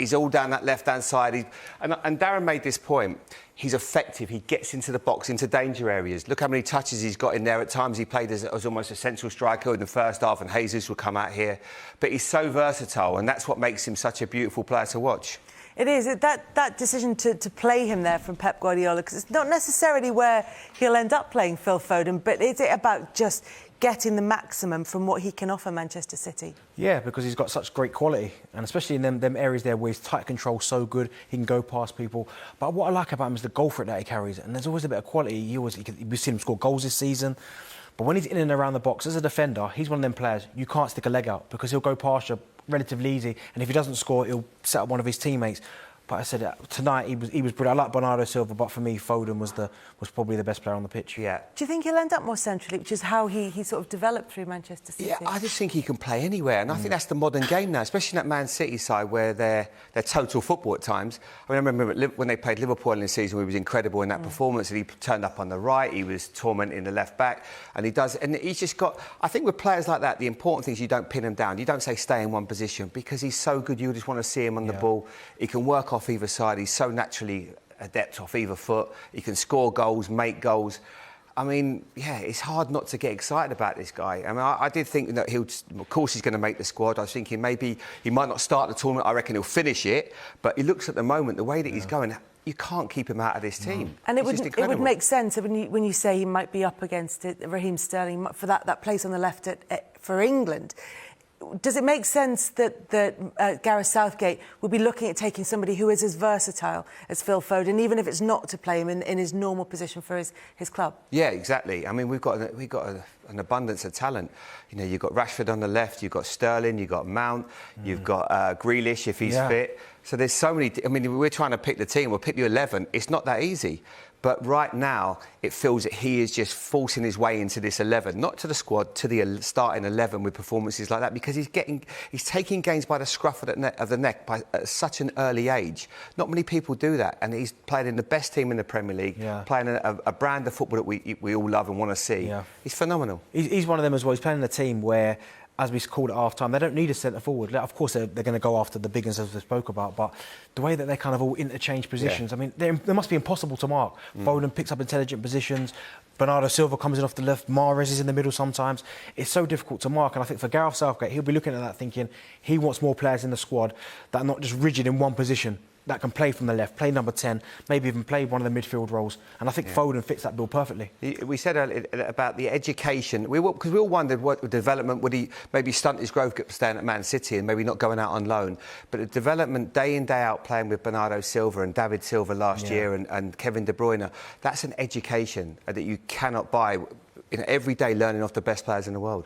He's all down that left-hand side. And Darren made this point. He's effective. He gets into the box, into danger areas. Look how many touches he's got in there. At times he played as almost a central striker in the first half, and Jesus would come out here. But he's so versatile, and that's what makes him such a beautiful player to watch. It is. That decision to play him there from Pep Guardiola, because it's not necessarily where he'll end up playing Phil Foden, but is it about just getting the maximum from what he can offer Manchester City? Yeah, because he's got such great quality, and especially in them areas there where his tight control so good, he can go past people. But what I like about him is the goal threat that he carries, and there's always a bit of quality. We've seen him score goals this season. But when he's in and around the box, as a defender, he's one of them players, you can't stick a leg out, because he'll go past you relatively easy, and if he doesn't score, he'll set up one of his teammates. But I said tonight he was brilliant. I like Bernardo Silva, but for me, Foden was probably the best player on the pitch. Yeah. Do you think he'll end up more centrally, which is how he sort of developed through Manchester City? Yeah, I just think he can play anywhere, and I think that's the modern game now, especially in that Man City side where they're total football at times. I mean, I remember when they played Liverpool in the season, he was incredible in that performance, and he turned up on the right, he was tormenting the left back, and he's just got. I think with players like that, the important thing is you don't pin him down. You don't say stay in one position, because he's so good. You just want to see him on the ball. He can work off either side. He's so naturally adept off either foot. He can score goals, make goals. I mean, yeah, it's hard not to get excited about this guy. I mean, I did think that of course he's going to make the squad. I was thinking maybe he might not start the tournament. I reckon he'll finish it. But he looks at the moment, the way that he's going, you can't keep him out of this team. And it would make sense when you say he might be up against Raheem Sterling for that place on the left for England. Does it make sense that Gareth Southgate would be looking at taking somebody who is as versatile as Phil Foden, even if it's not to play him in his normal position for his club? Yeah, exactly. I mean, we've got an abundance of talent. You know, you've got Rashford on the left, you've got Sterling, you've got Mount, you've got Grealish if he's fit. So there's so many. I mean, we're trying to pick the team. We'll pick you 11. It's not that easy. But right now, it feels that he is just forcing his way into this 11, not to the squad, to the starting 11 with performances like that, because he's taking games by the scruff of the neck at such an early age. Not many people do that, and he's playing in the best team in the Premier League, playing a brand of football that we all love and want to see. Yeah. He's phenomenal. He's one of them as well. He's playing in a team where, as we called it half-time, they don't need a centre-forward. Of course, they're going to go after the big ones, as we spoke about, but the way that they kind of all interchange positions, I mean, they must be impossible to mark. Foden picks up intelligent positions, Bernardo Silva comes in off the left, Mahrez is in the middle sometimes. It's so difficult to mark, and I think for Gareth Southgate, he'll be looking at that thinking he wants more players in the squad that are not just rigid in one position, that can play from the left, play number 10, maybe even play one of the midfield roles. And I think Foden fits that bill perfectly. We said earlier about the education, because we all wondered what development, would he maybe stunt his growth staying at Man City and maybe not going out on loan. But the development, day in, day out, playing with Bernardo Silva and David Silva last year and Kevin De Bruyne, that's an education that you cannot buy. Every day learning off the best players in the world.